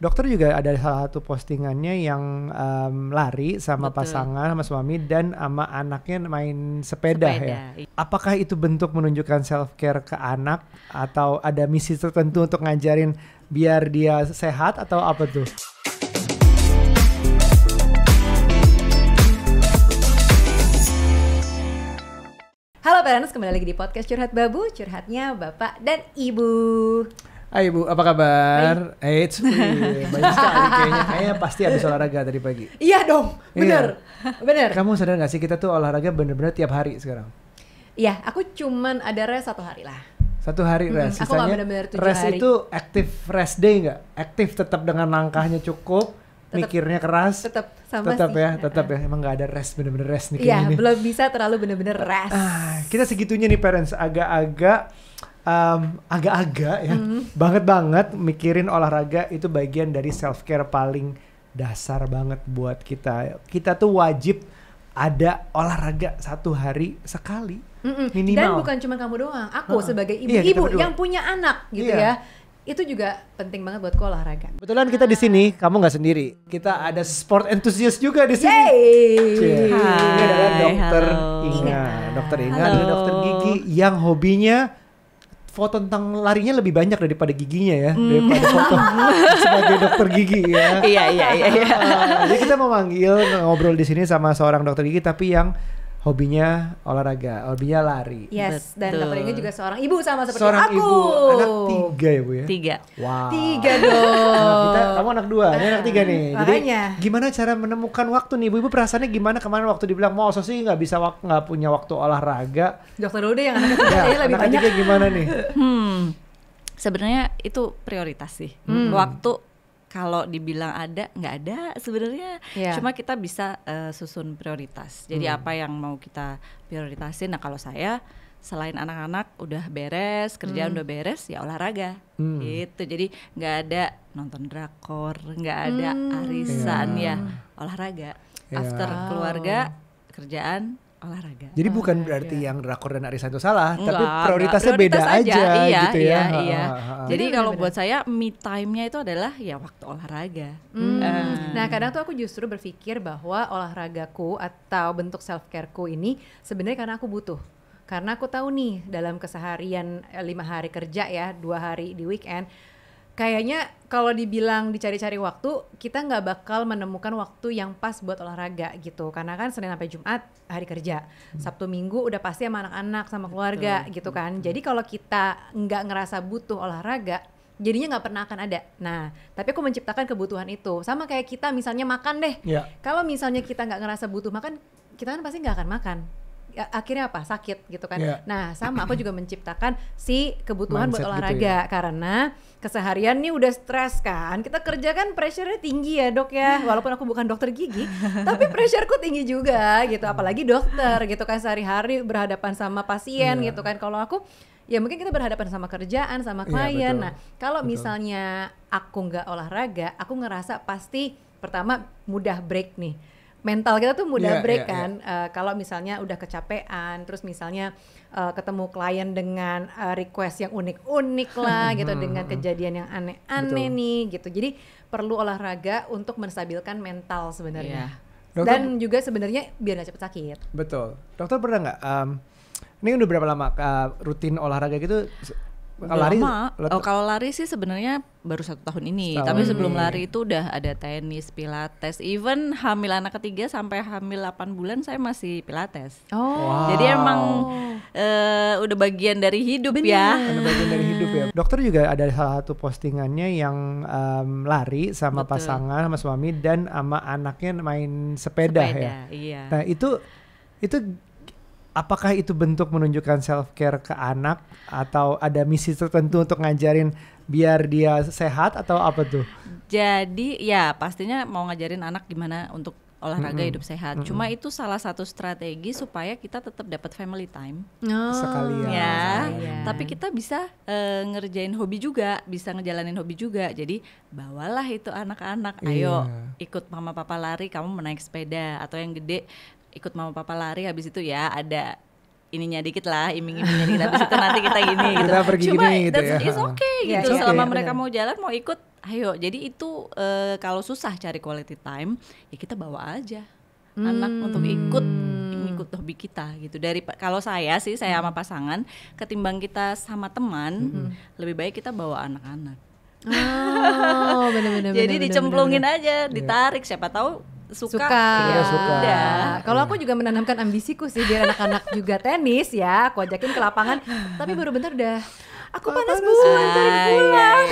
Dokter juga ada salah satu postingannya yang lari sama Betul. pasangan, sama suami dan sama anaknya main sepeda ya. Apakah itu bentuk menunjukkan self care ke anak atau ada misi tertentu untuk ngajarin biar dia sehat atau apa tuh? Halo parents, kembali lagi di podcast Curhat Babu, curhatnya Bapak dan Ibu. Hai Bu, apa kabar? Banyak sekali kayaknya pasti habis olahraga tadi pagi. Iya dong, bener. Kamu sadar gak sih kita tuh olahraga bener-bener tiap hari sekarang? Iya, aku cuman ada rest 1 hari lah. 1 hari rest, aku gak sisanya bener-bener 7 rest hari. itu active rest day gak? Aktif tetap dengan langkahnya cukup, mikirnya keras. Tetap sama tetap sih. Tetap ya, emang gak ada rest, bener-bener rest nih Iya, kayaknya nih. belum bisa terlalu bener-bener rest. Kita segitunya nih parents, agak-agak ya, banget mikirin olahraga itu bagian dari self care paling dasar banget buat kita. Kita tuh wajib ada olahraga 1 hari sekali minimal. Dan bukan cuma kamu doang, aku sebagai Iya, ibu-ibu kita berdua. yang punya anak gitu Iya. ya. Itu juga penting banget buatku olahraga. Kebetulan kita di sini, kamu nggak sendiri. Kita ada sport enthusiast juga di sini. Yeay. Ini adalah dokter halo. Inga. Dokter Inga Halo. adalah dokter gigi yang hobinya foto tentang larinya lebih banyak daripada giginya ya, daripada foto sebagai dokter gigi ya. Iya. Jadi kita mau manggil ngobrol di sini sama seorang dokter gigi tapi yang hobinya olahraga, hobinya lari. Yes, dan Betul. dokter Inga juga seorang ibu sama seperti Seorang aku. ibu, anak 3 ya Bu ya? 3. Wow. 3 dong. Kamu anak 2, ini anak 3 nih. Jadi Makanya. gimana cara menemukan waktu nih? Ibu perasaannya gimana kemarin waktu dibilang mau sih nggak punya waktu olahraga? Dokter udah yang anak ketiga Ya, kayaknya lebih anak banyak. 3 gimana nih? Sebenarnya itu prioritas sih. Waktu kalau dibilang ada, nggak ada sebenarnya. Iya. Cuma kita bisa susun prioritas. Jadi apa yang mau kita prioritasin. Nah kalau saya selain anak-anak udah beres, kerjaan udah beres, ya olahraga. Gitu. Jadi nggak ada nonton drakor, nggak ada arisan ya olahraga. Iya. After keluarga, kerjaan, olahraga. Jadi bukan berarti yang drakor dan arisan itu salah, tapi Enggak, prioritasnya prioritas beda aja iya, gitu ya. Iya. Jadi Benar, kalau benar. buat saya me time-nya itu adalah ya waktu olahraga. Nah kadang tuh aku justru berpikir bahwa olahragaku atau bentuk self careku ini sebenarnya karena aku butuh. Karena aku tahu nih dalam keseharian 5 hari kerja ya, 2 hari di weekend, kayaknya kalau dibilang dicari-cari waktu, kita nggak bakal menemukan waktu yang pas buat olahraga gitu. Karena kan Senin sampai Jumat hari kerja, Sabtu Minggu udah pasti sama anak-anak sama keluarga gitu kan. Jadi kalau kita nggak ngerasa butuh olahraga, jadinya nggak pernah akan ada. Nah, tapi aku menciptakan kebutuhan itu. Sama kayak kita misalnya makan deh. Iya. Kalau misalnya kita nggak ngerasa butuh makan, kita kan pasti nggak akan makan. Ya, akhirnya apa? Sakit gitu kan. Iya. Nah, sama aku juga menciptakan si kebutuhan Mindset buat gitu olahraga karena keseharian nih udah stres kan. Kita kerja kan pressure-nya tinggi ya, Dok ya. Walaupun aku bukan dokter gigi, tapi pressure-ku tinggi juga gitu. Apalagi dokter gitu kan, sehari-hari berhadapan sama pasien Iya. gitu kan. Kalau aku ya mungkin kita berhadapan sama kerjaan, sama Iya, klien. betul. Nah, kalau Betul. misalnya aku nggak olahraga, aku ngerasa pasti pertama mudah break nih. Mental kita tuh mudah Iya, break iya, kan. Kalau misalnya udah kecapean, terus misalnya ketemu klien dengan request yang unik-unik lah gitu, dengan kejadian yang aneh-aneh Betul. nih gitu. Jadi perlu olahraga untuk menstabilkan mental sebenarnya. Dokter- Dan juga sebenarnya biar nggak cepet sakit. Betul. Dokter pernah nggak? Ini udah berapa lama rutin olahraga gitu? Lari? Lama. Kalau lari sih sebenarnya baru 1 tahun ini. Setahun Tapi sebelum ini. lari itu udah ada tenis, pilates. Even hamil anak ketiga sampai hamil 8 bulan saya masih pilates. Oh. Wow. Jadi emang udah bagian dari hidup Bener. ya. Ada bagian dari hidup ya. Dokter juga ada salah satu postingannya yang lari sama Betul. pasangan, sama suami dan sama anaknya main sepeda ya. Iya. Nah itu apakah itu bentuk menunjukkan self care ke anak atau ada misi tertentu untuk ngajarin biar dia sehat atau apa tuh? Jadi ya pastinya mau ngajarin anak gimana untuk olahraga hidup sehat. Cuma itu salah satu strategi supaya kita tetap dapat family time. Sekalian. Ya, sekalian. tapi kita bisa ngerjain hobi juga, bisa ngejalanin hobi juga. Jadi bawalah itu anak-anak, ayo ikut mama papa lari, kamu menaik sepeda, atau yang gede ikut mama papa lari, habis itu ya ada ininya dikit lah, iming-imingnya dikit, habis itu nanti kita gini gitu. Kita pergi Cuma gini gitu that's ya. it's okay Ya, gitu. it's Selama okay, mereka bener. mau jalan mau ikut, Ayo, jadi itu kalau susah cari quality time, ya kita bawa aja anak untuk ikut hobi kita gitu. Kalau saya sama pasangan, ketimbang kita sama teman, lebih baik kita bawa anak-anak. Oh, benar-benar. Jadi dicemplungin aja, ditarik, siapa tahu suka. Ya, suka. Kalau aku juga menanamkan ambisiku sih biar anak-anak juga tenis ya, aku ajakin ke lapangan, tapi baru bentar udah aku panas bu, antarin pulang.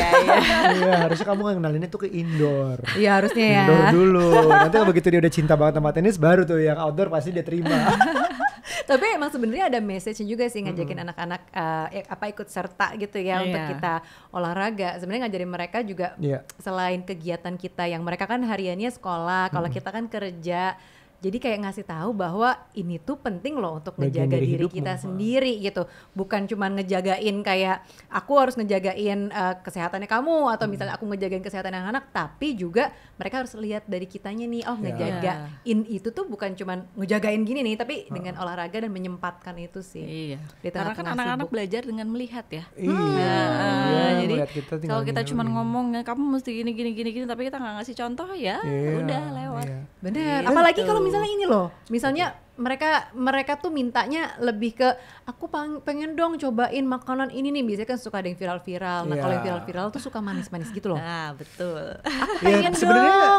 Iya, harusnya kamu ngenalin itu ke indoor. Iya harusnya ya. Indoor dulu. Nanti kalau begitu dia udah cinta banget sama tenis, baru tuh yang outdoor pasti dia terima. Tapi emang sebenarnya ada message juga sih ngajakin anak-anak ikut serta gitu ya untuk kita olahraga. Sebenarnya ngajarin mereka juga selain kegiatan kita yang mereka kan hariannya sekolah, kalau kita kan kerja. Jadi kayak ngasih tahu bahwa ini tuh penting loh untuk ngejaga diri kita sendiri gitu. Bukan cuma ngejagain kayak aku harus ngejagain kesehatannya kamu atau misalnya aku ngejagain kesehatan anak-anak, tapi juga mereka harus lihat dari kitanya nih, ngejagain itu tuh bukan cuma ngejagain gini nih, tapi dengan olahraga dan menyempatkan itu sih. Iya. Karena kan anak-anak belajar dengan melihat ya. Jadi kalau kita cuma ngomong kamu mesti gini, tapi kita nggak ngasih contoh ya, udah lewat. Bener. Apalagi kalau misalnya ini loh, misalnya mereka tuh mintanya lebih ke aku pengen dong cobain makanan ini nih, biasanya kan suka ada yang viral-viral. Nah kalau yang viral-viral tuh suka manis-manis gitu loh. Nah betul. Pengen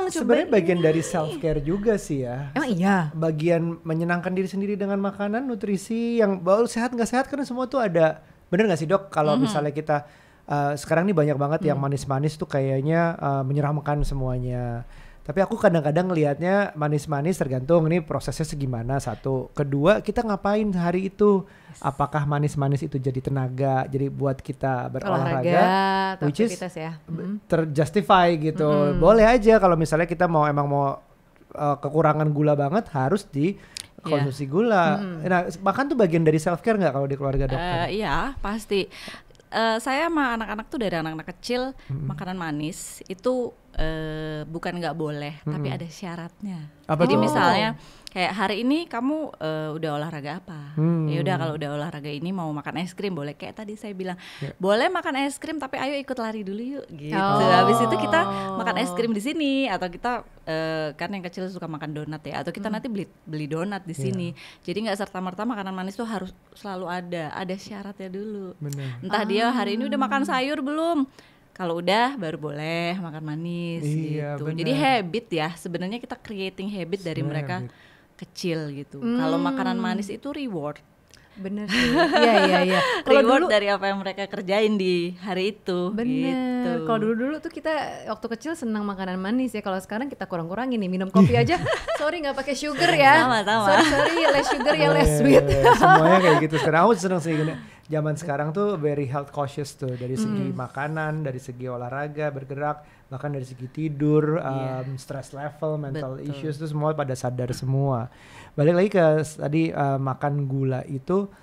sebenarnya bagian dari self care juga sih ya. Emang iya. Bagian menyenangkan diri sendiri dengan makanan, nutrisi yang baru sehat nggak sehat karena semua tuh ada. Bener nggak sih dok? Kalau misalnya kita sekarang nih banyak banget yang manis-manis tuh kayaknya menyeramkan semuanya. Tapi aku kadang-kadang ngelihatnya manis-manis tergantung nih prosesnya segimana, satu. Kedua, kita ngapain hari itu? Apakah manis-manis itu jadi tenaga, jadi buat kita berolahraga, which is terjustify gitu. Boleh aja kalau misalnya kita emang mau kekurangan gula banget, harus dikonsumsi gula. Nah, makan tuh bagian dari self care nggak kalau di keluarga dokter? Iya, pasti. Saya sama anak-anak tuh dari anak-anak kecil makanan manis itu bukan nggak boleh, tapi ada syaratnya. Jadi misalnya kayak hari ini kamu udah olahraga apa? Ya udah kalau udah olahraga ini mau makan es krim boleh. Kayak tadi saya bilang boleh makan es krim tapi ayo ikut lari dulu yuk gitu. Habis itu kita makan es krim di sini atau kita kan yang kecil suka makan donat ya, atau kita nanti beli donat di sini. Jadi nggak serta-merta makanan manis tuh harus selalu ada syaratnya dulu. Bener. Entah dia hari ini udah makan sayur belum? Kalau udah baru boleh makan manis gitu. Bener. Jadi habit ya, sebenarnya kita creating habit dari mereka kecil gitu. Kalau makanan manis itu reward. Bener sih. Iya. Reward dari apa yang mereka kerjain di hari itu. Bener. Gitu. Kalau dulu tuh kita waktu kecil senang makanan manis ya. Kalau sekarang kita kurang-kurangin nih, minum kopi aja. Sorry nggak pakai sugar ya. Sama. Sorry less sugar ya less sweet. Semuanya kayak gitu. Sekarang aku seneng sih gini. Zaman sekarang tuh very health cautious tuh, dari segi makanan, dari segi olahraga, bergerak, bahkan dari segi tidur, stress level, mental issues tuh semua pada sadar semua. Balik lagi ke tadi makan gula itu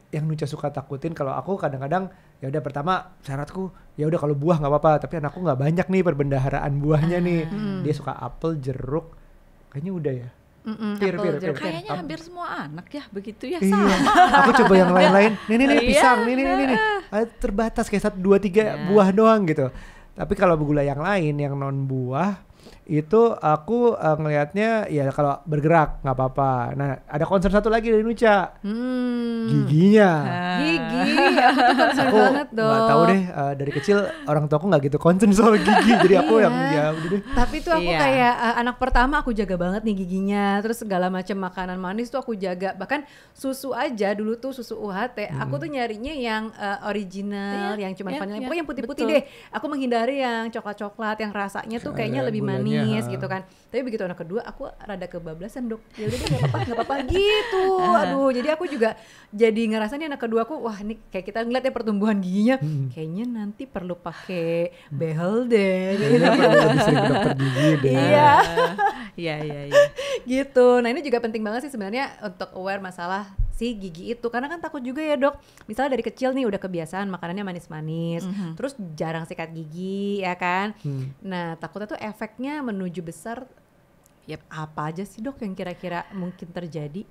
yang Nucha suka takutin. Kalau aku kadang-kadang ya udah pertama syaratku ya udah kalau buah nggak apa-apa, tapi anakku nggak banyak nih perbendaharaan buahnya nih. Dia suka apel, jeruk, kayaknya udah ya. Pir. Kayaknya hampir semua anak ya begitu ya. Iya. Aku coba yang lain-lain. Nih pisang, nih. Terbatas kayak 1, 2, 3 buah doang gitu. Tapi kalau gula yang lain, yang non buah, itu aku ngelihatnya ya kalau bergerak nggak apa-apa. Nah ada concern satu lagi dari Nucha, giginya. Gigi, aku tuh concern banget dong. Nggak tahu deh, dari kecil orang tua aku nggak gitu concern soal gigi, jadi aku yang ya udah deh. Tapi tuh aku kayak anak pertama aku jaga banget nih giginya, terus segala macam makanan manis tuh aku jaga. Bahkan susu aja dulu tuh susu UHT, aku tuh nyarinya yang original, yang cuma vanilla, pokoknya yang putih-putih deh. Aku menghindari yang coklat-coklat, yang rasanya tuh kayaknya lebih manis gitu kan. Tapi begitu anak kedua aku rada kebablasan dok. Ya udah deh nggak apa-apa gitu. Aduh, jadi aku juga jadi ngerasa nih anak kedua aku wah ini kayak kita ngeliat ya pertumbuhan giginya. Kayaknya nanti perlu pakai behel deh. Kayaknya perlu lebih sering ke dokter gigi deh. Iya. Gitu. Nah ini juga penting banget sih sebenarnya untuk aware masalah si gigi itu, karena kan takut juga ya dok, misalnya dari kecil nih udah kebiasaan makanannya manis-manis, terus jarang sikat gigi ya kan. Nah takutnya tuh efeknya menuju besar. Apa aja sih dok yang kira-kira mungkin terjadi?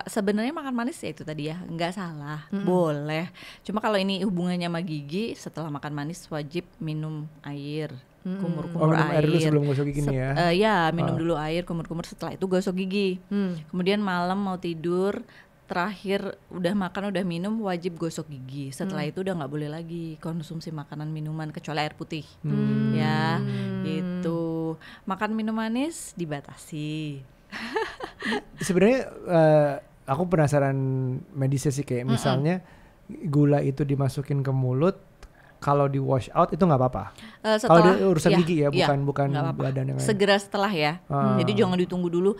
sebenarnya makan manis ya itu tadi ya, nggak salah, boleh. Cuma kalau ini hubungannya sama gigi, setelah makan manis wajib minum air, kumur-kumur minum air dulu air. sebelum gosok gigi nih ya. Ya, minum dulu air, kumur-kumur, setelah itu gosok gigi. Kemudian malam mau tidur, terakhir udah makan udah minum wajib gosok gigi. Setelah itu udah nggak boleh lagi konsumsi makanan minuman kecuali air putih. Ya, gitu. Makan minum manis dibatasi. Sebenarnya aku penasaran medisnya sih, kayak misalnya gula itu dimasukin ke mulut, kalau di wash out itu nggak apa-apa. Kalau di urusan gigi ya, bukan badan yang lain. Segera setelah ya. Jadi jangan ditunggu dulu,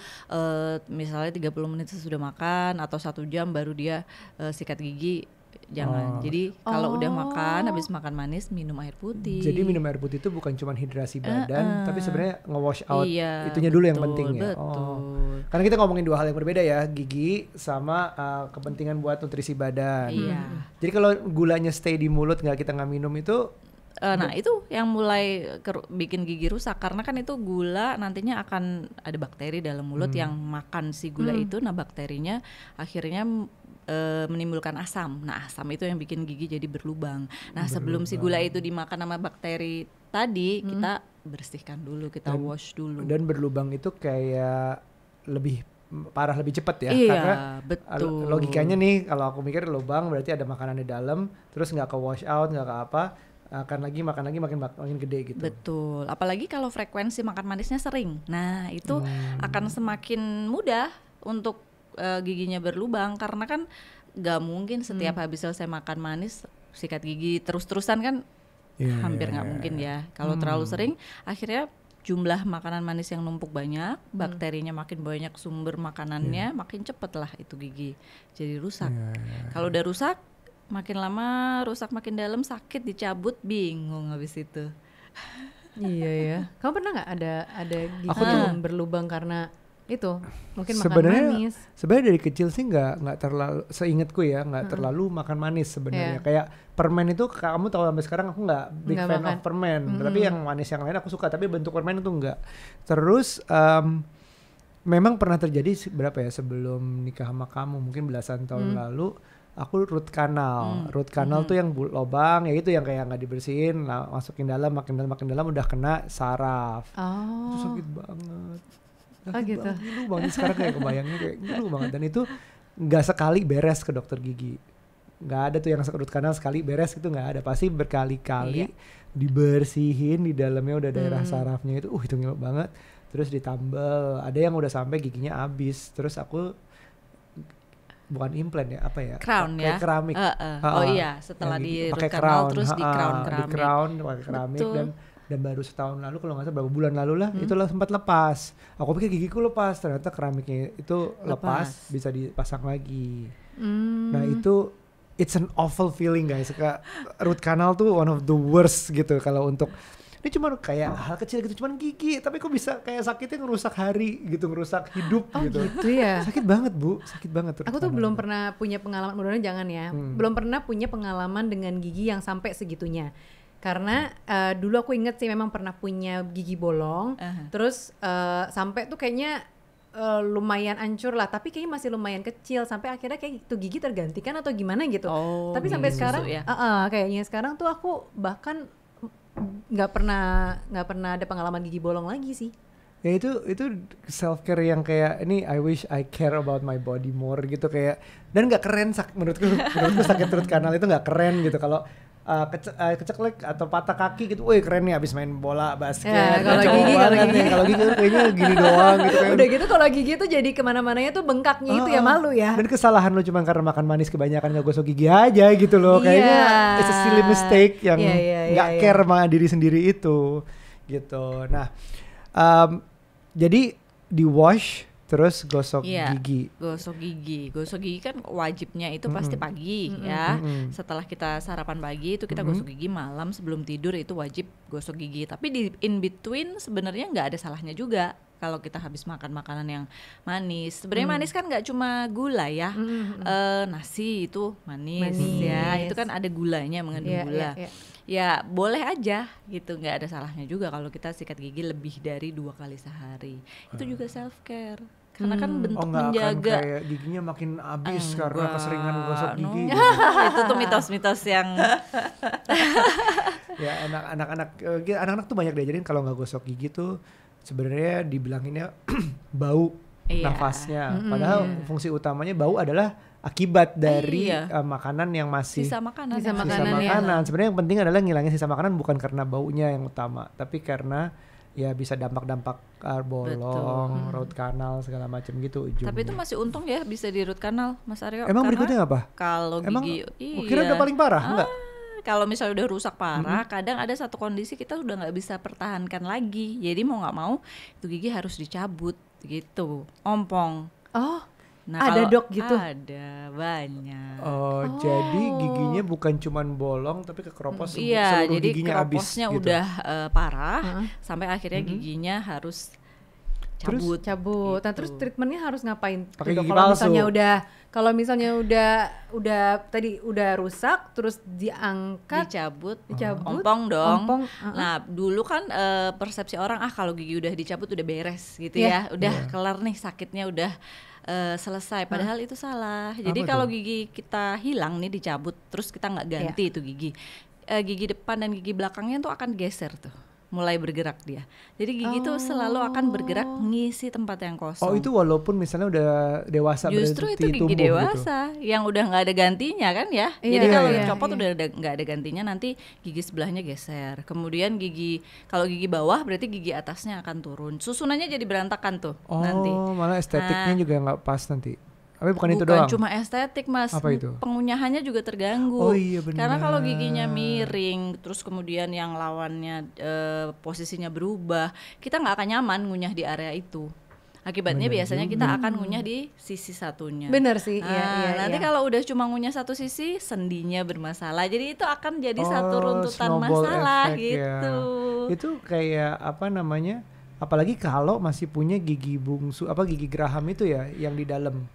misalnya 30 menit sesudah makan atau 1 jam baru dia sikat gigi. Jangan. Jadi kalau udah makan, habis makan manis minum air putih. Jadi minum air putih itu bukan cuma hidrasi badan, tapi sebenarnya nge-wash out itunya dulu yang penting ya. Karena kita ngomongin 2 hal yang berbeda ya, gigi sama kepentingan buat nutrisi badan. Jadi kalau gulanya stay di mulut kita nggak minum itu, nah itu yang mulai bikin gigi rusak, karena kan itu gula nantinya akan ada bakteri dalam mulut yang makan si gula itu. Nah bakterinya akhirnya menimbulkan asam. Nah asam itu yang bikin gigi jadi berlubang. Nah sebelum si gula itu dimakan sama bakteri tadi, kita bersihkan dulu, kita wash dulu. Dan berlubang itu kayak lebih parah, lebih cepat ya. Iya, karena betul. Logikanya nih kalau aku mikir lubang berarti ada makanan di dalam, terus nggak ke wash out, nggak ke apa, makan lagi makin gede gitu. Betul. Apalagi kalau frekuensi makan manisnya sering. Nah itu akan semakin mudah untuk giginya berlubang, karena kan nggak mungkin setiap habis selesai makan manis sikat gigi terus-terusan kan, hampir nggak mungkin ya. Kalau terlalu sering, akhirnya jumlah makanan manis yang numpuk banyak, bakterinya makin banyak, sumber makanannya makin cepet lah itu gigi jadi rusak. Kalau udah rusak, makin lama rusak makin dalam, sakit, dicabut, bingung habis itu. Iya ya. Kamu pernah nggak ada gigi yang berlubang karena itu mungkin makan manis? Sebenarnya dari kecil sih nggak terlalu, seingatku ya nggak terlalu makan manis sebenarnya. Kayak permen itu, kamu tahu sampai sekarang aku nggak big fan of permen, tapi yang manis yang lain aku suka, tapi bentuk permen itu nggak. Terus memang pernah terjadi berapa ya, sebelum nikah sama kamu mungkin belasan tahun lalu, aku root canal. Root canal tuh yang lobang ya, itu yang kayak nggak dibersihin, masukin dalam, makin dalam udah kena saraf. Itu sakit banget. Gitu. Ngilu banget sekarang, kayak kebayangnya kayak ngilu banget. Dan itu nggak sekali beres ke dokter gigi, nggak ada tuh yang root canal sekali beres gitu, nggak ada, pasti berkali-kali dibersihin, di dalamnya udah daerah sarafnya itu itu ngilu banget. Terus ditambal, ada yang udah sampai giginya habis. Terus aku bukan implant ya, apa ya, crown kayak ya, keramik. Oh iya, setelah di root pakai canal terus di crown di crown pakai keramik. Dan baru setahun lalu, kalau nggak salah berapa bulan lalu lah, itu sempat lepas. Aku pikir gigiku lepas, ternyata keramiknya itu lepas, bisa dipasang lagi. Nah itu, it's an awful feeling guys. Root canal tuh one of the worst gitu. Kalau untuk, ini cuma kayak hal kecil gitu, cuma gigi, tapi kok bisa kayak sakitnya ngerusak hari gitu, ngerusak hidup gitu. Gitu ya. Sakit banget Bu, sakit banget. Aku tuh belum pernah punya pengalaman, mudah-mudahan jangan ya, belum pernah punya pengalaman dengan gigi yang sampai segitunya. Karena dulu aku inget sih memang pernah punya gigi bolong, terus sampai tuh kayaknya lumayan hancur lah, tapi kayaknya masih lumayan kecil, sampai akhirnya kayak tuh gigi tergantikan atau gimana gitu. Tapi sampai sekarang ya? Kayaknya sekarang tuh aku bahkan nggak pernah ada pengalaman gigi bolong lagi sih. Ya itu self care yang kayak ini, I wish I care about my body more gitu, kayak, dan nggak keren menurutku sakit root canal itu nggak keren gitu. Kalau keceklek atau patah kaki gitu, wih keren nih abis main bola basket. Kalau gigi kayaknya gini doang gitu. Udah gitu kalau gigi tuh jadi kemana-mananya tuh bengkaknya itu ya malu ya. Dan kesalahan lo cuma karena makan manis kebanyakan, gak gosok gigi aja gitu loh. Kayaknya it's a silly mistake yang gak care sama diri sendiri itu gitu. Nah jadi di wash terus gosok gigi. Gosok gigi kan wajibnya itu pasti pagi ya. Setelah kita sarapan pagi itu kita gosok gigi, malam sebelum tidur itu wajib gosok gigi. Tapi di in between sebenarnya nggak ada salahnya juga kalau kita habis makan makanan yang manis. Sebenarnya manis kan nggak cuma gula ya. Nasi itu manis ya. Itu kan ada gulanya, mengandung gula. Ya boleh aja gitu, nggak ada salahnya juga kalau kita sikat gigi lebih dari 2 kali sehari. Itu juga self care. karena kan bentuk nggak akan menjaga. kayak giginya makin habis karena keseringan gosok gigi. No. Gitu. Itu tuh mitos-mitos yang Ya anak-anak tuh banyak diajarin kalau nggak gosok gigi tuh sebenarnya dibilanginnya bau Iya. nafasnya. Padahal fungsi utamanya bau adalah akibat dari Iya. Makanan yang masih sisa makanan. Sisa ya. makanan. makanan. Sebenarnya yang penting adalah ngilangin sisa makanan bukan karena baunya yang utama, tapi karena ya bisa dampak-dampak bolong, root canal segala macam gitu ujungnya. Tapi itu masih untung ya bisa di root canal, Mas Aryo. Emang karena berikutnya apa? Kalau Emang gigi, kira udah paling parah enggak? Kalau misalnya udah rusak parah, kadang ada satu kondisi kita udah nggak bisa pertahankan lagi. Jadi mau nggak mau itu gigi harus dicabut gitu, ompong. Oh, Nah, ada kalau dok gitu? Ada banyak. Jadi giginya bukan cuman bolong tapi kekeropos Iya, seluruh jadi giginya habis keroposnya gitu. udah parah, sampai akhirnya giginya harus cabut. Cabut. Nah, gitu. terus treatmentnya harus ngapain? Pakai Dok? gigi Kalau palsu. misalnya udah tadi udah rusak, terus diangkat, Dicabut, dicabut, ompong dong. ompong, Nah dulu kan persepsi orang kalau gigi udah dicabut udah beres gitu Iya. ya, udah kelar nih sakitnya udah selesai. Padahal itu salah. Jadi Apa kalau tuh? gigi kita hilang nih dicabut, terus kita nggak ganti itu gigi depan dan gigi belakangnya tuh akan geser tuh, mulai bergerak dia. Jadi gigi tuh selalu akan bergerak ngisi tempat yang kosong. Oh itu walaupun misalnya udah dewasa Justru itu berarti gigi tumbuh dewasa yang udah nggak ada gantinya kan ya. Iya, Jadi kalau iya, dicopot iya. udah nggak ada gantinya, nanti gigi sebelahnya geser. Kemudian kalau gigi bawah berarti gigi atasnya akan turun. Susunannya jadi berantakan tuh gitu. nanti. Malah estetiknya juga nggak pas nanti. Tapi bukan itu Bukan doang. cuma estetik Mas, Apa itu? pengunyahannya juga terganggu. Oh iya, benar. Karena kalau giginya miring, terus kemudian yang lawannya posisinya berubah, kita nggak akan nyaman ngunyah di area itu. Akibatnya biasanya kita akan ngunyah di sisi satunya. bener sih, iya. Nanti iya. kalau udah cuma ngunyah satu sisi, sendinya bermasalah. Jadi itu akan jadi satu runtutan snowball masalah effect ya. gitu. Itu kayak apa namanya? Apalagi kalau masih punya gigi bungsu, gigi geraham itu ya yang di dalam.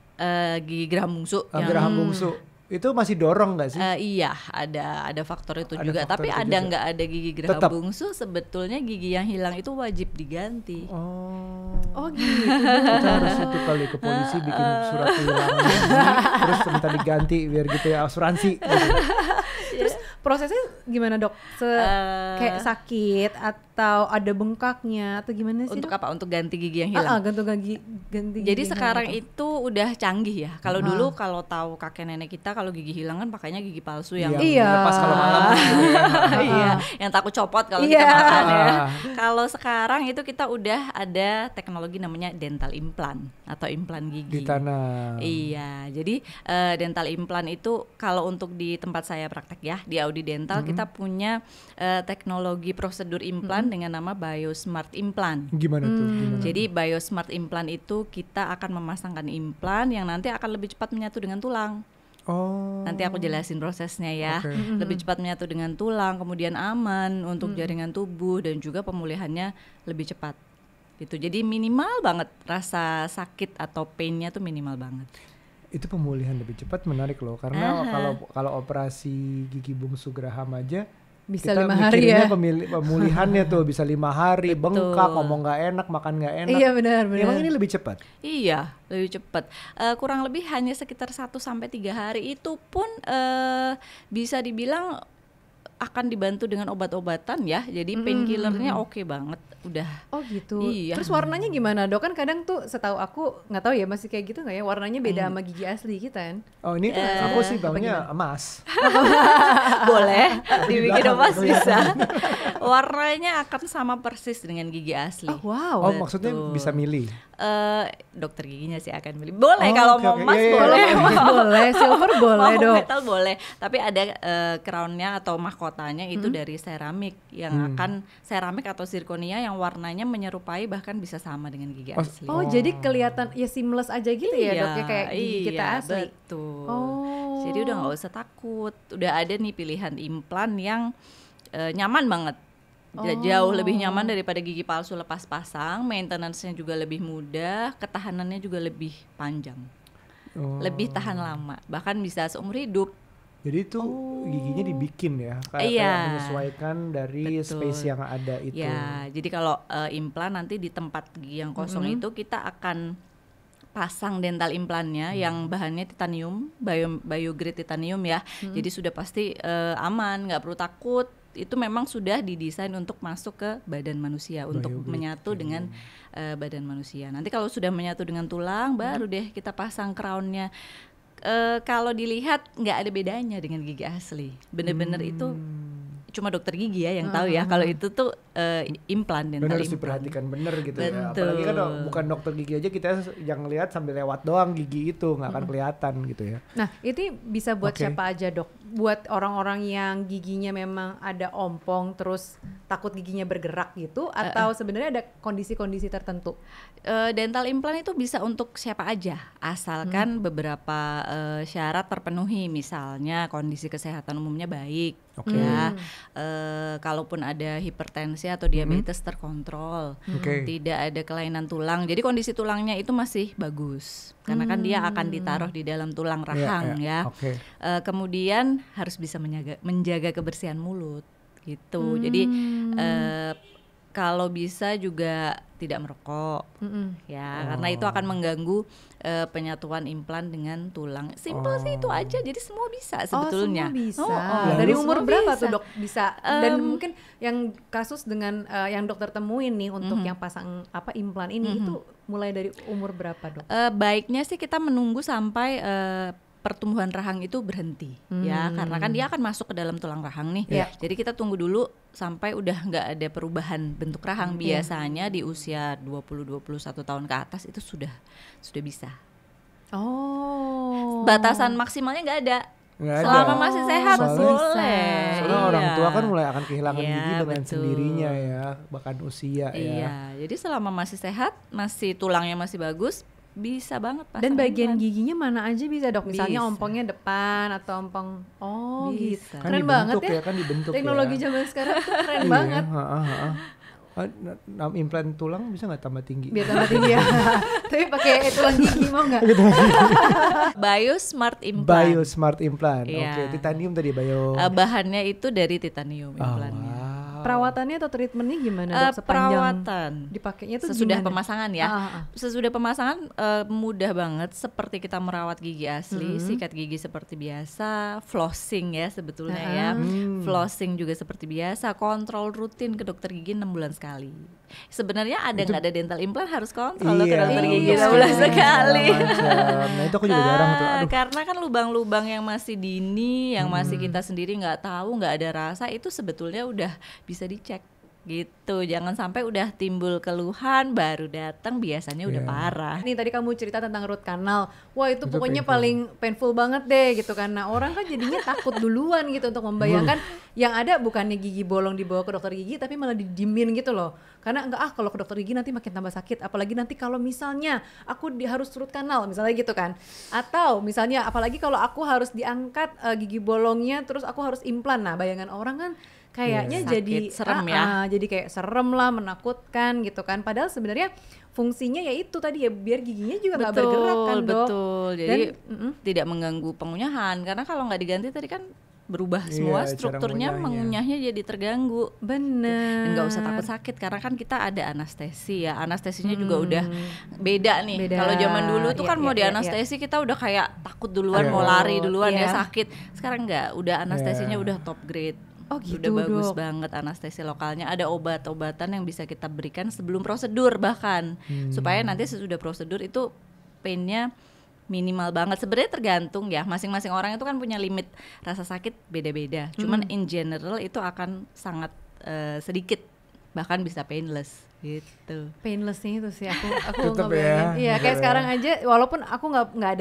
Gigi geraham bungsu. Geraham bungsu. Itu masih dorong nggak sih? Iya, ada faktor itu Ada juga. faktor Tapi itu ada juga. nggak ada gigi geraham Tetap. bungsu, sebetulnya gigi yang hilang itu wajib diganti. Oh gitu. Kita harus itu kali ke polisi bikin surat kehilangan gigi, terus minta diganti biar gitu ya, asuransi. Gitu. Terus prosesnya gimana dok? Kayak sakit atau ada bengkaknya atau gimana sih Untuk dok? apa? Untuk ganti gigi yang hilang. ganti Jadi gigi yang sekarang hilang. itu udah canggih ya. Kalau dulu kalau tahu kakek nenek kita kalau gigi hilang kan pakainya gigi palsu yang Iya. Lepas kalau malam gitu ya. iya, yang takut copot kalau Iya. kita makan ya. Ah. Kalau sekarang itu kita udah ada teknologi namanya dental implant atau implan gigi. Ditanam. Iya, jadi dental implant itu kalau untuk di tempat saya praktek ya di Audi Dental kita punya teknologi prosedur implan dengan nama BioSmart Implant. Gimana tuh? Gimana? Jadi BioSmart Implant itu kita akan memasangkan implan yang nanti akan lebih cepat menyatu dengan tulang. Oh. Nanti aku jelasin prosesnya ya. Oke. Lebih cepat menyatu dengan tulang, kemudian aman untuk jaringan tubuh dan juga pemulihannya lebih cepat. Gitu. Jadi minimal banget rasa sakit atau pain-nya tuh minimal banget. Itu pemulihan lebih cepat menarik loh, karena kalau operasi gigi bungsu geraham aja Bisa kita 5 hari ya. mikirinnya pemulihannya tuh bisa 5 hari, bengkak, ngomong nggak enak, makan nggak enak. Iya benar. Emang ini lebih cepat? Iya, lebih cepat. Kurang lebih hanya sekitar 1 sampai 3 hari, itu pun bisa dibilang akan dibantu dengan obat-obatan ya. Jadi painkillernya oke banget, udah. Oh gitu. Iya. Terus warnanya gimana dok? Kan kadang tuh setahu aku nggak tahu ya masih kayak gitu nggak ya? Warnanya beda sama gigi asli kita kan? Oh ini aku sih baunya emas. Boleh dibikin belakang, emas kelihatan. bisa. Warnanya akan sama persis dengan gigi asli. Oh wow. Oh maksudnya bisa milih? Dokter giginya sih akan beli. Boleh Oh, kalau oke, mau oke. emas Iya, iya, boleh. iya. Emas boleh, silver boleh Mau dok. metal boleh. Tapi ada crownnya atau mahkotanya itu dari seramik yang akan seramik atau zirconia yang warnanya menyerupai bahkan bisa sama dengan gigi asli. Oh jadi kelihatan ya seamless aja gitu ya dok ya kayak gigi kita iya, asli. Betul. Oh. Jadi udah nggak usah takut. Udah ada nih pilihan implan yang nyaman banget. Jauh lebih nyaman daripada gigi palsu lepas pasang. Maintenance-nya juga lebih mudah, ketahanannya juga lebih panjang, lebih tahan lama, bahkan bisa seumur hidup. Jadi itu giginya dibikin ya, kayak Iya. menyesuaikan dari Betul. space yang ada itu. Ya, jadi kalau implan nanti di tempat gigi yang kosong itu kita akan pasang dental implannya yang bahannya titanium, biograde titanium ya. Jadi sudah pasti aman, nggak perlu takut. Itu memang sudah didesain untuk masuk ke badan manusia, untuk menyatu dengan badan manusia. Nanti kalau sudah menyatu dengan tulang, baru deh kita pasang crown-nya. Kalau dilihat nggak ada bedanya dengan gigi asli. Bener-bener itu cuma dokter gigi ya yang tahu ya kalau itu tuh implan, dental harus implan. diperhatikan bener gitu ya. Betul. Apalagi kan bukan dokter gigi aja, kita yang lihat sambil lewat doang gigi itu nggak akan kelihatan gitu ya. Nah, itu bisa buat siapa aja, Dok? Buat orang-orang yang giginya memang ada ompong terus takut giginya bergerak gitu, atau sebenarnya ada kondisi-kondisi tertentu? Dental implan itu bisa untuk siapa aja, asalkan beberapa syarat terpenuhi, misalnya kondisi kesehatan umumnya baik, ya. Kalaupun ada hipertensi atau diabetes terkontrol, tidak ada kelainan tulang, jadi kondisi tulangnya itu masih bagus, karena kan dia akan ditaruh di dalam tulang rahang ya. Kemudian harus bisa menjaga kebersihan mulut gitu. Jadi kalau bisa juga tidak merokok, ya, karena itu akan mengganggu penyatuan implan dengan tulang. Simpel sih itu aja, jadi semua bisa sebetulnya. Semua bisa. Dari umur berapa tuh, Dok, bisa? Dan mungkin yang kasus dengan yang dokter temuin nih untuk yang pasang implan ini itu mulai dari umur berapa, Dok? Baiknya sih kita menunggu sampai pertumbuhan rahang itu berhenti, ya, karena kan dia akan masuk ke dalam tulang rahang nih. Jadi kita tunggu dulu sampai udah nggak ada perubahan bentuk rahang. Biasanya di usia 20-21 tahun ke atas itu sudah bisa. Batasan maksimalnya nggak ada. Selama masih sehat boleh. Soalnya orang tua kan mulai akan kehilangan gigi dengan sendirinya ya, bahkan usia ya. Jadi selama masih sehat, masih tulangnya masih bagus, bisa banget pasang. Dan bagian giginya mana aja bisa, Dok? Misalnya ompongnya depan atau ompong. Bisa. Kan keren banget ya. Kan dibentuk teknologi zaman sekarang tuh keren banget. Implan tulang bisa nggak tambah tinggi? Biar tambah tinggi ya. Tapi pakai tulang gigi mau nggak? Biosmart implan. Biosmart implan. Oke, titanium tadi bahannya itu dari titanium implannya. Perawatannya atau treatmentnya gimana, Dok? Sepanjang perawatan dipakainya tuh sesudah gimana? pemasangan ya. Sesudah pemasangan mudah banget, seperti kita merawat gigi asli, sikat gigi seperti biasa, flossing ya sebetulnya ya. Flossing juga seperti biasa, kontrol rutin ke dokter gigi 6 bulan sekali. Sebenarnya ada nggak ada dental implan harus kontrol ke dokter gigi 6 bulan sekali. Nah itu aku juga jarang tuh. Karena kan lubang-lubang yang masih dini, yang masih kita sendiri nggak tahu, nggak ada rasa, itu sebetulnya udah bisa dicek gitu. Jangan sampai udah timbul keluhan baru datang, biasanya udah parah. Nih tadi kamu cerita tentang root canal. Wah itu pokoknya paling painful banget deh gitu, karena orang kan jadinya takut duluan gitu untuk membayangkan yang ada bukannya gigi bolong dibawa ke dokter gigi, tapi malah didiemin gitu loh. Karena kalau ke dokter gigi nanti makin tambah sakit, apalagi nanti kalau misalnya aku harus root canal misalnya gitu kan. Atau misalnya apalagi kalau aku harus diangkat gigi bolongnya terus aku harus implan. Nah, bayangan orang kan kayaknya jadi serem ya. Jadi kayak serem lah, menakutkan gitu kan. Padahal sebenarnya fungsinya ya itu tadi ya, biar giginya juga nggak bergerak kan, Dok. Betul. Jadi tidak mengganggu pengunyahan, karena kalau nggak diganti tadi kan berubah semua strukturnya, mengunyahnya jadi terganggu. Bener. Dan nggak usah takut sakit, karena kan kita ada anestesi ya. Anestesinya juga udah beda nih. Kalau zaman dulu tuh kan mau di anestesi kita udah kayak takut duluan, mau lari duluan ya sakit. Sekarang nggak, udah anestesinya udah top grade. Gitu, udah bagus Dok. banget anestesi lokalnya. Ada obat-obatan yang bisa kita berikan sebelum prosedur bahkan, supaya nanti sesudah prosedur itu painnya minimal banget. Sebenarnya tergantung ya, masing-masing orang itu kan punya limit rasa sakit beda-beda. Cuman in general itu akan sangat sedikit, bahkan bisa painless gitu. Painlessnya itu sih aku Tetep ngebayangin. Iya, kayak ya. sekarang aja walaupun aku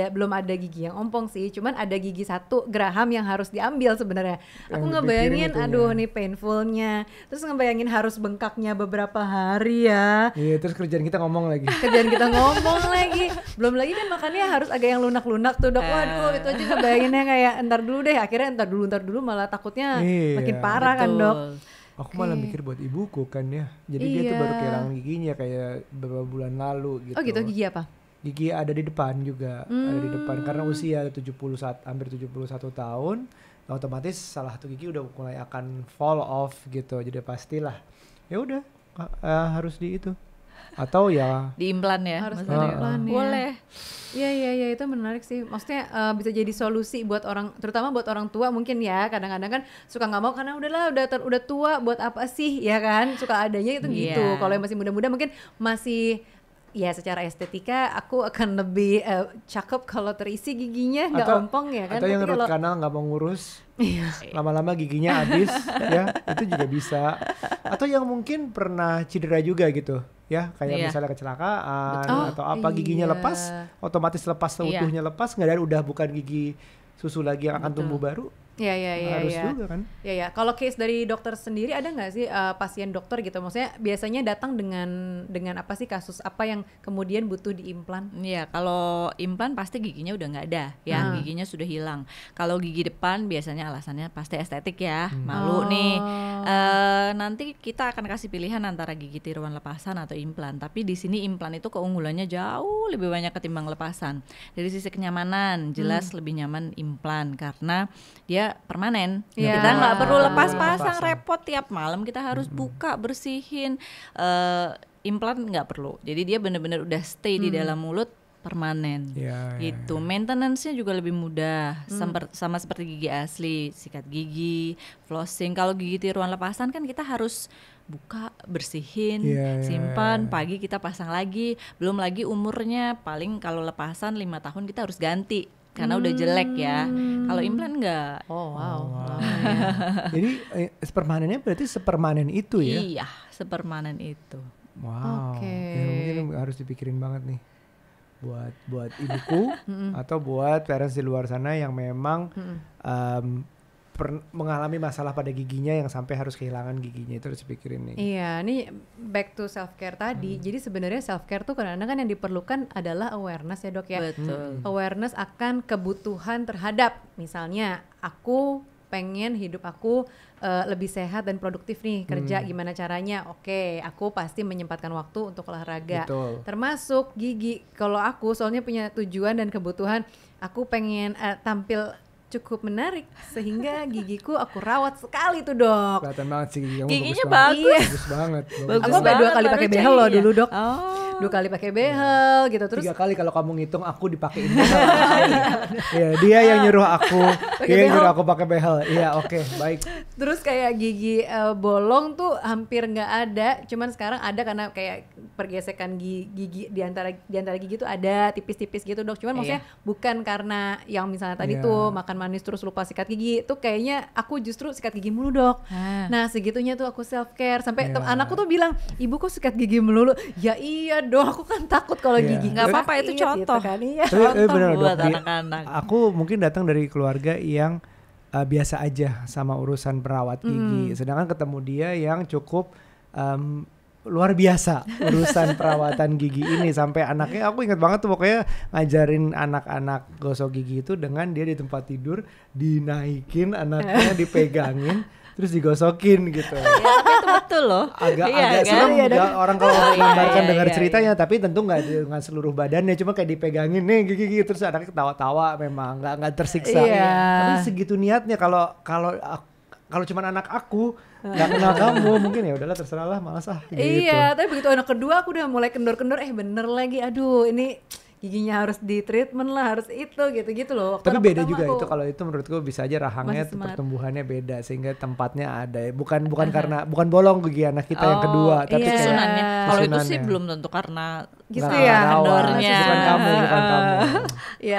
belum ada gigi yang ompong sih, cuman ada gigi 1 geraham yang harus diambil sebenarnya. Aku ngebayangin aduh nih painfulnya. Terus ngebayangin harus bengkaknya beberapa hari ya. Iya, terus kerjaan kita ngomong lagi. Belum lagi kan makannya harus agak yang lunak-lunak tuh, Dok. Waduh, itu aja ngebayanginnya kayak entar dulu deh, akhirnya entar dulu malah takutnya makin parah kan, Dok. Aku malah mikir buat ibuku kan ya. Jadi dia tuh baru kehilangan giginya kayak beberapa bulan lalu gitu. Oh gitu, gigi apa? Gigi ada di depan juga, ada di depan karena usia hampir 71 tahun, otomatis salah satu gigi udah mulai akan fall off gitu. Jadi pastilah ya udah harus di itu Atau ya Diimplan ya. Harus maksudnya. diimplan ya. Boleh. Iya itu menarik sih. Maksudnya bisa jadi solusi buat orang, terutama buat orang tua mungkin ya. Kadang-kadang kan suka nggak mau karena udahlah udah tua buat apa sih ya kan? Suka adanya itu gitu. Iya. Kalau yang masih muda-muda mungkin masih ya secara estetika aku akan lebih cakep kalau terisi giginya nggak ompong ya kan. Atau yang Tapi root kalau canal nggak mau ngurus, lama-lama giginya habis ya, itu juga bisa. Atau yang mungkin pernah cedera juga gitu ya, kayak Iya. misalnya kecelakaan Oh, atau apa giginya iya. lepas, otomatis lepas seutuhnya lepas, nggak ada, udah bukan gigi susu lagi yang akan tumbuh baru. Iya. Harus juga kan. Ya. Kalau case dari dokter sendiri ada nggak sih pasien dokter gitu? Maksudnya biasanya datang dengan apa sih, kasus apa yang kemudian butuh diimplan? Iya, kalau implan pasti giginya udah nggak ada ya, giginya sudah hilang. Kalau gigi depan biasanya alasannya pasti estetik ya, malu nih. Nanti kita akan kasih pilihan antara gigi tiruan lepasan atau implan. Tapi di sini implan itu keunggulannya jauh lebih banyak ketimbang lepasan. Dari sisi kenyamanan jelas lebih nyaman implan karena dia permanen. Iya. Kita nggak perlu lepas Lepasan. pasang, repot tiap malam kita harus buka bersihin. Implan nggak perlu. Jadi dia benar-benar udah stay di dalam mulut permanen. Iya, Gitu. Maintenance-nya juga lebih mudah. Sama seperti gigi asli, sikat gigi, flossing. Kalau gigi tiruan lepasan kan kita harus buka, bersihin, Iya. simpan, pagi kita pasang lagi. Belum lagi umurnya, paling kalau lepasan 5 tahun kita harus ganti karena udah jelek ya. Kalau implan enggak. Oh wow. Jadi permanennya berarti sepermanen itu ya? Iya, sepermanen itu. Wow. Oke. Ya, mungkin harus dipikirin banget nih buat ibuku atau buat parents di luar sana yang memang mengalami masalah pada giginya yang sampai harus kehilangan giginya, itu harus dipikirin nih. Iya, ini back to self care tadi. Jadi sebenarnya self care tuh kadang-kadang kan yang diperlukan adalah awareness ya dok ya. Betul. Awareness akan kebutuhan terhadap, misalnya aku pengen hidup aku lebih sehat dan produktif nih, kerja gimana caranya? Oke, aku pasti menyempatkan waktu untuk olahraga. Betul. Termasuk gigi. Kalau aku soalnya punya tujuan dan kebutuhan, aku pengen tampil cukup menarik sehingga gigiku aku rawat sekali tuh dok. Kelihatan banget sih gigi kamu, Giginya bagus. Iya. Bagus banget. Bagus Aku sampai 2 kali banget, pakai baru behel loh cahaya. dulu dok. Oh. 2 kali pakai behel gitu, terus 3 kali kalau kamu ngitung aku dipakein behel. Iya, dia yang nyuruh aku, dia yang nyuruh aku pakai behel. Iya, oke, baik. terus kayak gigi bolong tuh hampir nggak ada, cuman sekarang ada karena kayak pergesekan gigi di antara gigi tuh ada tipis-tipis gitu dok. Cuman maksudnya bukan karena yang misalnya tadi Iya. tuh makan manis terus lupa sikat gigi, tuh kayaknya aku justru sikat gigi mulu dok. Nah segitunya tuh aku self care sampai Iya. anakku tuh bilang, ibu kok sikat gigi melulu? Ya iya dong, aku kan takut kalau Iya. gigi Nggak apa-apa, itu sakit contoh. gitu kan. Iya. Tapi benar buat dok, anak-anak. aku mungkin datang dari keluarga yang biasa aja sama urusan perawat gigi, sedangkan ketemu dia yang cukup luar biasa urusan perawatan gigi ini, sampai anaknya, aku ingat banget tuh pokoknya ngajarin anak-anak gosok gigi itu dengan dia di tempat tidur dinaikin anaknya, dipegangin terus digosokin gitu. Ya, tapi itu betul loh. Agak Iya, serem Iya, nggak orang kalau menggambarkan iya, dengar iya, ceritanya, tapi tentu nggak dengan seluruh badannya, cuma kayak dipegangin nih gigi terus anaknya ketawa-tawa, memang nggak tersiksa. Iya. Tapi segitu niatnya. Kalau cuma anak aku nggak kenal kamu, mungkin ya udahlah terserah lah, malas gitu. Iya, tapi begitu anak kedua aku udah mulai kendor-kendor, bener lagi, aduh ini giginya harus di treatment lah, harus itu gitu-gitu loh. Waktu Tapi anak beda pertama juga aku- itu, kalau itu menurutku bisa aja rahangnya Masih smart. pertumbuhannya beda sehingga tempatnya ada, bukan karena bukan bolong gigi anak kita yang kedua, tapi iya. kayak Susunannya. Kalau itu sih susunannya. belum tentu karena Gitu nggak ya. rawat. kendornya. bukan kamu. Iya.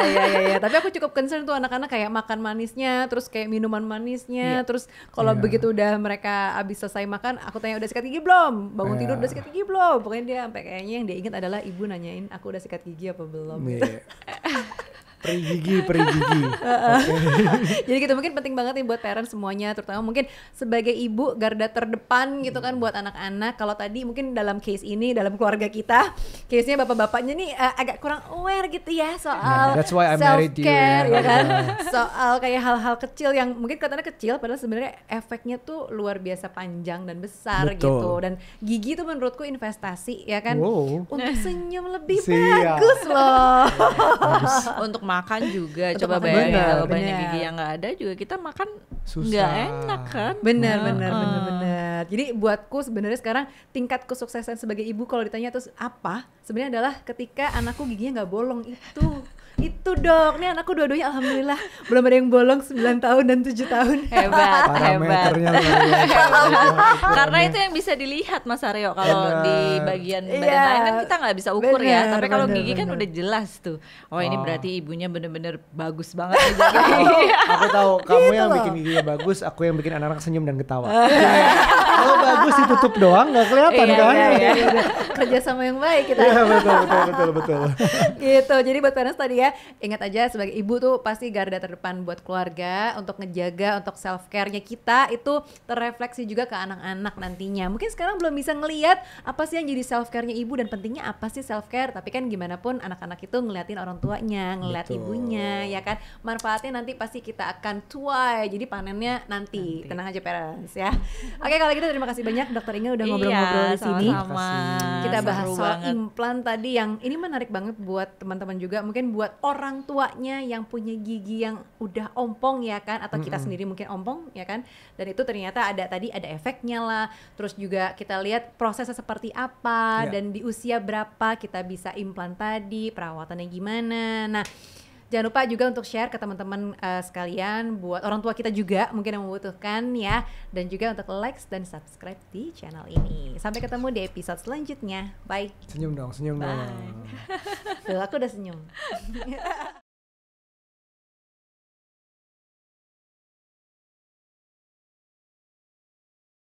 Tapi aku cukup concern tuh anak-anak kayak makan manisnya, terus kayak minuman manisnya, terus kalau Iya. begitu udah mereka abis selesai makan, aku tanya udah sikat gigi belum? Bangun Iya. tidur udah sikat gigi belum? Pokoknya dia sampai kayaknya yang dia ingat adalah ibu nanyain aku udah sikat gigi apa belum. Iya. Peri gigi. Jadi gitu, mungkin penting banget nih buat parents semuanya, terutama mungkin sebagai ibu garda terdepan gitu kan buat anak-anak. Kalau tadi mungkin dalam case ini, dalam keluarga kita, case-nya bapak-bapaknya nih agak kurang aware gitu ya soal That's why I'm married to you, self-care ya. ya kan. Soal kayak hal-hal kecil yang mungkin katanya kecil padahal sebenarnya efeknya tuh luar biasa panjang dan besar Betul. gitu. Dan gigi tuh menurutku investasi ya kan. Wow. Untuk senyum lebih Siap. bagus loh. untuk makan juga. Untuk Coba makan bayangin juga, kalau banyak bener. gigi yang nggak ada juga kita makan Susah. nggak enak kan. Benar. banget. Jadi buatku sebenarnya sekarang tingkat kesuksesan sebagai ibu kalau ditanya terus apa, sebenarnya adalah ketika anakku giginya nggak bolong. Itu dok, nih anakku dua-duanya alhamdulillah belum ada yang bolong 9 tahun dan 7 tahun. Hebat. Parameternya luar biasa. Karena itu yang bisa dilihat Mas Aryo kalau di bagian badan lain kan kita nggak bisa ukur ya. Tapi kalau gigi kan udah jelas tuh. Oh ini berarti ibunya bener-bener bagus banget menjaga gigi. Aku tahu kamu Gitu yang loh. bikin giginya bagus, aku yang bikin anak-anak senyum dan ketawa. Kalau bagus ditutup doang nggak kelihatan Iya, kan? iya. Kerja sama yang baik kita. Iya betul. Gitu. Jadi buat parents tadi ya, ingat aja sebagai ibu tuh pasti garda terdepan buat keluarga, untuk ngejaga, untuk self care-nya kita itu terrefleksi juga ke anak-anak nantinya. Mungkin sekarang belum bisa ngelihat apa sih yang jadi self care-nya ibu dan pentingnya apa sih self care, tapi kan gimana pun anak-anak itu ngeliatin orang tuanya, ngeliat Betul. ibunya, ya kan. Manfaatnya nanti pasti kita akan tuai. Jadi panennya nanti. Tenang aja parents ya. Oke, kalau gitu terima kasih banyak Dokter Inga udah ngobrol-ngobrol di sini. Sama-sama. Kita bahas Seru soal banget. implan tadi yang ini menarik banget buat teman-teman juga, mungkin buat orang tuanya yang punya gigi yang udah ompong ya kan, atau kita sendiri mungkin ompong ya kan, dan itu ternyata ada efeknya lah, terus juga kita lihat prosesnya seperti apa Ya. dan di usia berapa kita bisa implan tadi, perawatannya gimana. Nah, jangan lupa juga untuk share ke teman-teman sekalian, buat orang tua kita juga mungkin yang membutuhkan ya, dan juga untuk like dan subscribe di channel ini. Sampai ketemu di episode selanjutnya. Bye. Senyum dong. Bye. Tuh, aku udah senyum.